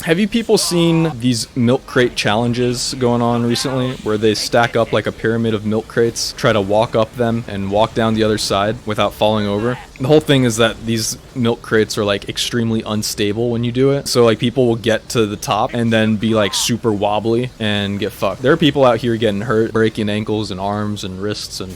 Have you people seen these milk crate challenges going on recently where they stack up like a pyramid of milk crates, try to walk up them and walk down the other side without falling over? The whole thing is that these milk crates are like extremely unstable when you do it. So like people will get to the top and then be like super wobbly and get fucked. There are people out here getting hurt, breaking ankles and arms and wrists and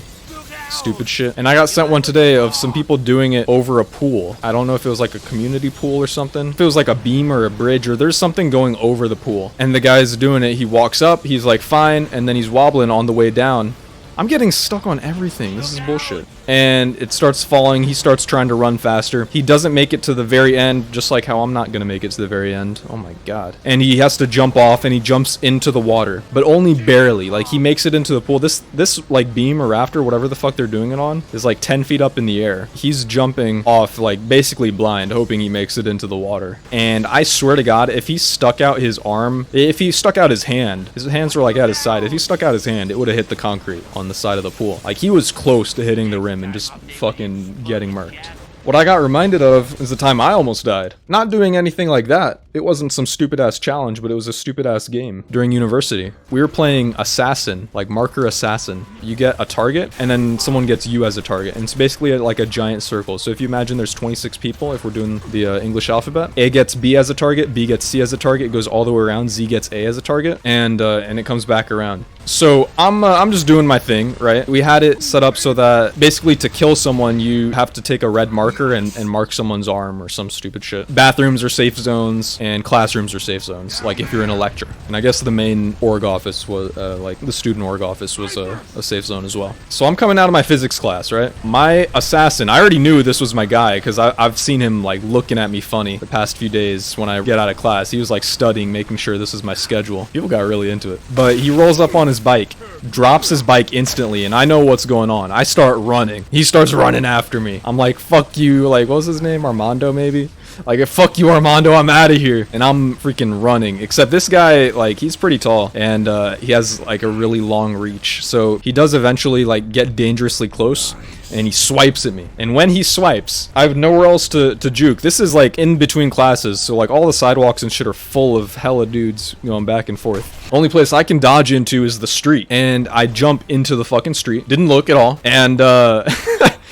stupid shit. And I got sent one today of some people doing it over a pool. I don't know if it was like a community pool or something. If it was like a beam or a bridge or there's something going over the pool. And the guy's doing it. He walks up, he's like fine, and then he's wobbling on the way down. I'm getting stuck on everything. This is bullshit. And it starts falling. He starts trying to run faster. He doesn't make it to the very end, just like how I'm not going to make it to the very end. Oh my god. And he has to jump off, and he jumps into the water, but only barely. Like, he makes it into the pool. This like beam or rafter, whatever the fuck they're doing it on, is like 10 feet up in the air. He's jumping off, like, basically blind, hoping he makes it into the water. And I swear to god, if he stuck out his arm, if he stuck out his hands were like at his side. If he stuck out his hand, it would have hit the concrete on the side of the pool. Like, he was close to hitting the rim and just fucking getting murked. What I got reminded of is the time I almost died. Not doing anything like that. It wasn't some stupid ass challenge, but it was a stupid ass game during university. We were playing assassin, like marker assassin. You get a target and then someone gets you as a target. And it's basically like a giant circle. So if you imagine there's 26 people, if we're doing the English alphabet, A gets B as a target, B gets C as a target, it goes all the way around, Z gets A as a target, and it comes back around. So I'm just doing my thing, right? We had it set up so that basically to kill someone, you have to take a red marker and mark someone's arm or some stupid shit. Bathrooms are safe zones and classrooms are safe zones, like if you're in a lecture. And I guess the main org office was, like the student org office was a safe zone as well. So I'm coming out of my physics class, right? My assassin, I already knew this was my guy because I've seen him like looking at me funny the past few days when I get out of class. He was like studying, making sure this is my schedule. People got really into it. But he rolls up on his bike, drops his bike instantly, and I know what's going on. I start running. He starts running after me. I'm like, fuck you. Like, what was his name? Armando, maybe? Like, fuck you, Armando, I'm out of here. And I'm freaking running. Except this guy, like, he's pretty tall. And he has, like, a really long reach. So he does eventually, like, get dangerously close. And he swipes at me. And when he swipes, I have nowhere else to juke. This is, like, in between classes. So, like, all the sidewalks and shit are full of hella dudes going back and forth. Only place I can dodge into is the street. And I jump into the fucking street. Didn't look at all. And,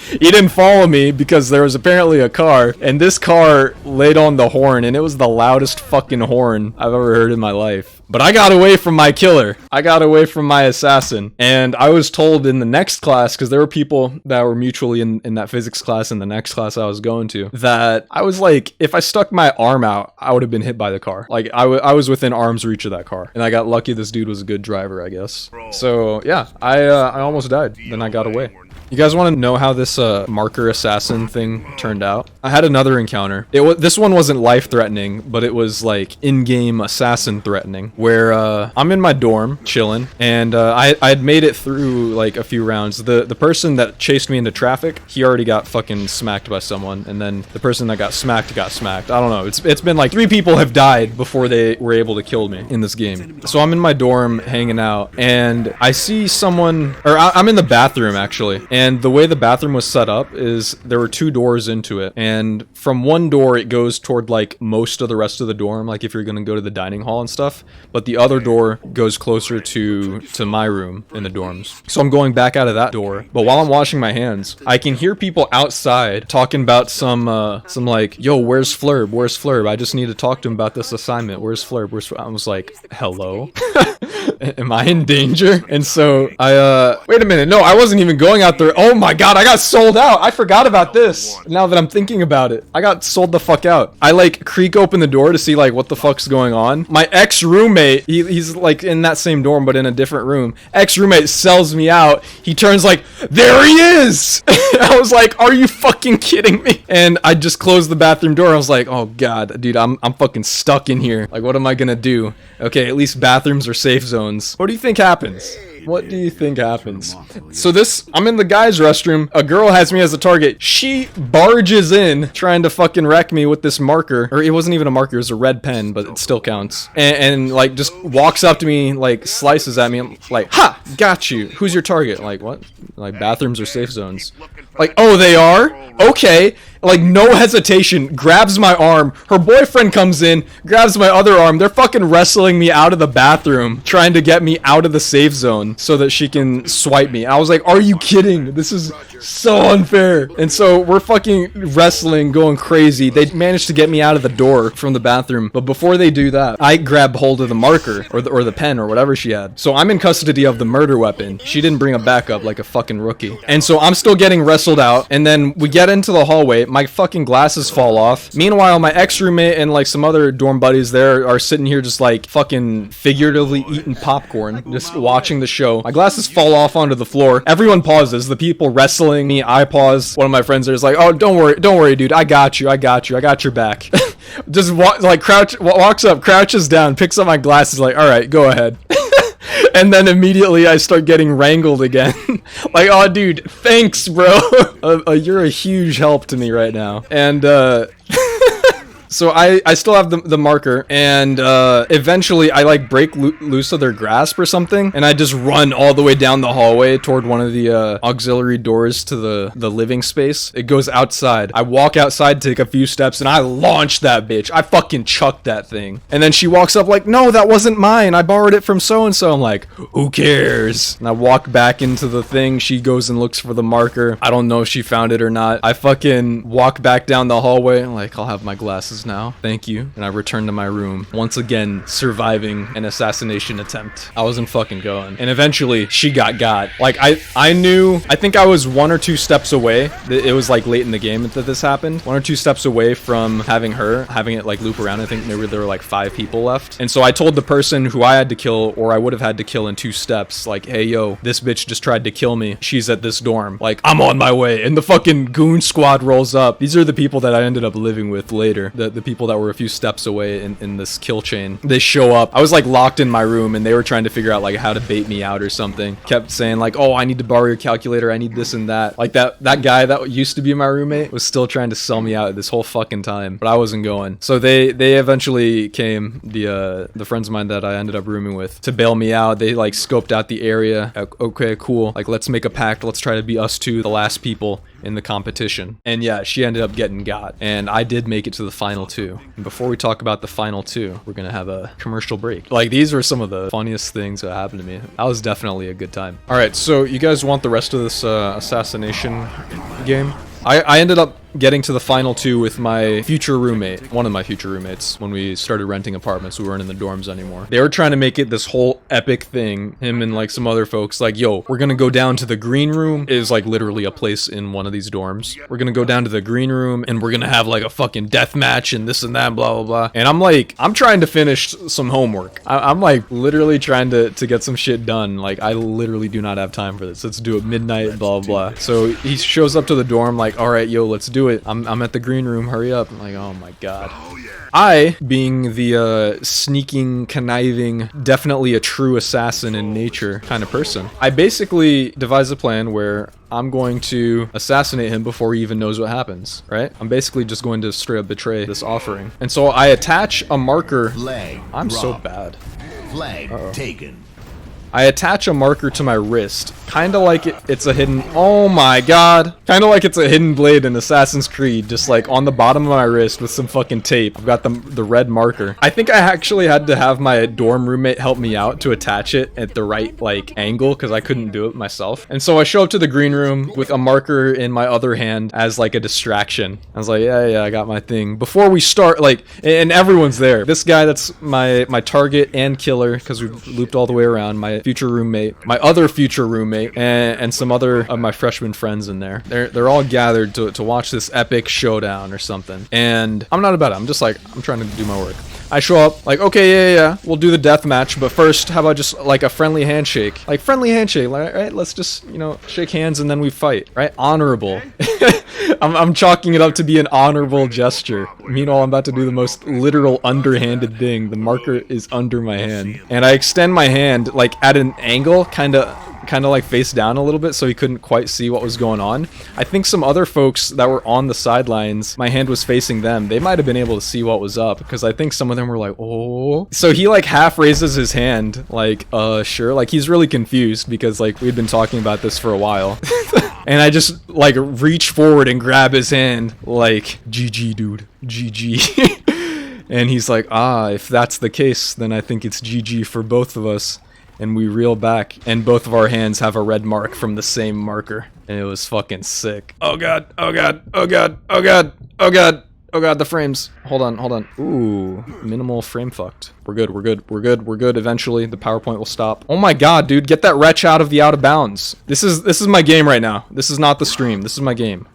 he didn't follow me because there was apparently a car, and this car laid on the horn, and it was the loudest fucking horn I've ever heard in my life. But I got away from my killer. I got away from my assassin. And I was told in the next class, because there were people that were mutually in that physics class in the next class I was going to, that I was like, if I stuck my arm out, I would have been hit by the car. Like, I was within arm's reach of that car. And I got lucky this dude was a good driver, I guess. So, yeah, I almost died. Then I got away. You guys want to know how this marker assassin thing turned out? I had another encounter. This one wasn't life-threatening, but it was like in-game assassin threatening, where I'm in my dorm chilling, and I had made it through like a few rounds. The person that chased me into traffic, he already got fucking smacked by someone, and then the person that got smacked. I don't know. It's been like 3 people have died before they were able to kill me in this game. So I'm in my dorm hanging out, and I see someone, or I'm in the bathroom actually. And the way the bathroom was set up is there were 2 doors into it. And from one door, it goes toward like most of the rest of the dorm, like if you're going to go to the dining hall and stuff. But the other door goes closer to my room in the dorms. So I'm going back out of that door. But while I'm washing my hands, I can hear people outside talking about some like, yo, where's Flurb? Where's Flurb? I just need to talk to him about this assignment. Where's Flurb? I was like, hello? Am I in danger? And so I, wait a minute. No, I wasn't even going out there. Oh my god, I got sold out. I forgot about this. Now that I'm thinking about it, I got sold the fuck out. I like creak open the door to see like what the fuck's going on. My ex-roommate, he's like in that same dorm but in a different room. Ex-roommate sells me out. He turns like, there he is. I was like, are you fucking kidding me? And I just closed the bathroom door. I was like, oh god, dude, I'm fucking stuck in here. Like, what am I gonna do? Okay, at least bathrooms are safe zones. What do you think happens? What do you think happens? So I'm in the guys' restroom. A girl has me as a target. She barges in, trying to fucking wreck me with this marker. Or it wasn't even a marker, it was a red pen, but it still counts. And like, just walks up to me, like, slices at me. I'm like, ha! Got you. Who's your target? Like, what? Like, bathrooms are safe zones. Like, oh, they are? Okay. Like, no hesitation, grabs my arm. Her boyfriend comes in, grabs my other arm. They're fucking wrestling me out of the bathroom, trying to get me out of the safe zone so that she can swipe me. I was like, are you kidding? This is so unfair. And so we're fucking wrestling, going crazy. They managed to get me out of the door from the bathroom. But before they do that, I grab hold of the marker or the pen or whatever she had. So I'm in custody of the murder weapon. She didn't bring a backup like a fucking rookie. And so I'm still getting wrestled out. And then we get into the hallway. My fucking glasses fall off. Meanwhile, my ex-roommate and like some other dorm buddies there are sitting here just like fucking figuratively eating popcorn, just watching the show. My glasses fall off onto the floor. Everyone pauses. The people wrestling me, I pause. One of my friends there is like, oh, don't worry, dude. I got your back. Just walks up, crouches down, picks up my glasses like, all right, go ahead. And then immediately I start getting wrangled again. Like, oh, dude, thanks, bro. You're a huge help to me right now. And, so I still have the marker, and eventually I like break loose of their grasp or something, and I just run all the way down the hallway toward one of the auxiliary doors to the living space. It goes outside. I walk outside, take a few steps, and I launch that bitch. I fucking chucked that thing. And then she walks up like, no, that wasn't mine. I borrowed it from so-and-so. I'm like, who cares? And I walk back into the thing. She goes and looks for the marker. I don't know if she found it or not. I fucking walk back down the hallway. I'm like, I'll have my glasses now, thank you. And I returned to my room, once again surviving an assassination attempt. I wasn't fucking going. And eventually she got. Like, I knew, I think I was 1 or 2 steps away. It was like late in the game that this happened. 1 or 2 steps away from having it like loop around. I think maybe there were like 5 people left. And so I told the person who I had to kill, or I would have had to kill in 2 steps, like, hey, yo, this bitch just tried to kill me. She's at this dorm. Like, I'm on my way. And the fucking goon squad rolls up. These are the people that I ended up living with later. The people that were a few steps away in this kill chain. They show up. I was like locked in my room, and they were trying to figure out like how to bait me out or something. Kept saying like, oh, I need to borrow your calculator. I need this and that. Like that guy that used to be my roommate was still trying to sell me out this whole fucking time, but I wasn't going. So they eventually came, the friends of mine that I ended up rooming with, to bail me out. They like scoped out the area. Okay, cool. Like, let's make a pact. Let's try to be us two, the last people in the competition. And yeah, she ended up getting got, and I did make it to the final 2. And before we talk about the final 2, we're gonna have a commercial break. Like, these were some of the funniest things that happened to me. That was definitely a good time. All right, so you guys want the rest of this assassination game? I ended up getting to the final 2 with my future roommate, one of my future roommates, when we started renting apartments. We weren't in the dorms anymore. They were trying to make it this whole epic thing, him and like some other folks, like, yo, we're gonna go down to the green room. It is like literally a place in one of these dorms. We're gonna go down to the green room, and we're gonna have like a fucking death match and this and that, blah blah blah. And I'm like, I'm trying to finish some homework. I'm like literally trying to get some shit done. Like, I literally do not have time for this. Let's do it midnight, blah blah. So he shows up to the dorm like, all right, yo, let's do it. I'm at the green room, hurry up. I'm like, oh my god. I, being the sneaking, conniving, definitely a true assassin in nature kind of person, I basically devise a plan where I'm going to assassinate him before he even knows what happens, right? I'm basically just going to straight up betray this offering. And so I attach a marker. I'm so bad. Flag taken. I attach a marker to my wrist, kind of like it's a hidden, oh my god, kind of like it's a hidden blade in Assassin's Creed, just like on the bottom of my wrist with some fucking tape. I've got the red marker. I think I actually had to have my dorm roommate help me out to attach it at the right like angle, because I couldn't do it myself. And so I show up to the green room with a marker in my other hand as like a distraction. I was like, yeah, I got my thing. Before we start, like, and everyone's there. This guy that's my target and killer, because we looped all the way around, my future roommate, my other future roommate, and some other of my freshman friends in there. They're all gathered to watch this epic showdown or something. And I'm not about it. I'm just like, I'm trying to do my work. I show up like, okay, yeah, we'll do the death match, but first, how about just like a friendly handshake? Like, friendly handshake, right? Let's just, you know, shake hands and then we fight, right? Honorable. I'm chalking it up to be an honorable gesture. Meanwhile, I'm about to do the most literal underhanded thing. The marker is under my hand, and I extend my hand like at an angle, kind of like face down a little bit, so he couldn't quite see what was going on. I think some other folks that were on the sidelines, my hand was facing them. They might have been able to see what was up, because I think some of them were like, oh. So he like half raises his hand, like, sure. Like, he's really confused because like we'd been talking about this for a while. And I just like reach forward and grab his hand like, GG, dude, GG. And he's like, if that's the case, then I think it's GG for both of us. And we reel back, and both of our hands have a red mark from the same marker. And it was fucking sick. Oh god, oh god, oh god, oh god, oh god, oh god, the frames. Hold on. Ooh, minimal frame fucked. We're good. Eventually, the PowerPoint will stop. Oh my god, dude, get that wretch out of bounds. This is my game right now. This is not the stream. This is my game.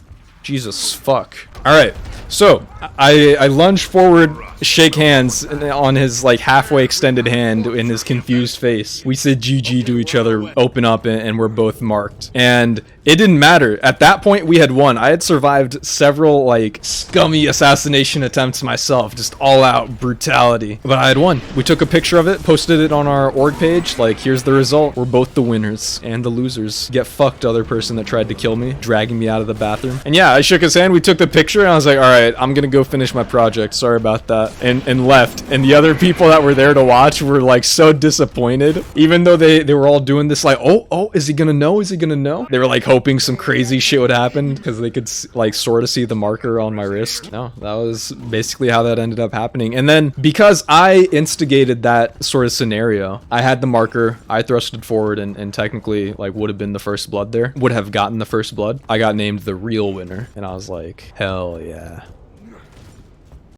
Jesus fuck. Alright, so I lunge forward, shake hands on his like halfway extended hand in his confused face. We said GG to each other, open up, and we're both marked. And it didn't matter. At that point, we had won. I had survived several like scummy assassination attempts myself, just all out brutality. But I had won. We took a picture of it, posted it on our org page, like here's the result. We're both the winners and the losers. Get fucked, other person that tried to kill me, dragging me out of the bathroom. And yeah, I shook his hand, we took the picture, and I was like, alright, I'm gonna go finish my project, sorry about that, and left. And the other people that were there to watch were like so disappointed, even though they were all doing this like, oh, is he gonna know, they were like hoping some crazy shit would happen because they could like sort of see the marker on my wrist. No, that was basically how that ended up happening. And then because I instigated that sort of scenario, I had the marker, I thrusted forward, and technically like would have been the first blood there, would have gotten the first blood. I got named the real winner, and I was like, hell yeah.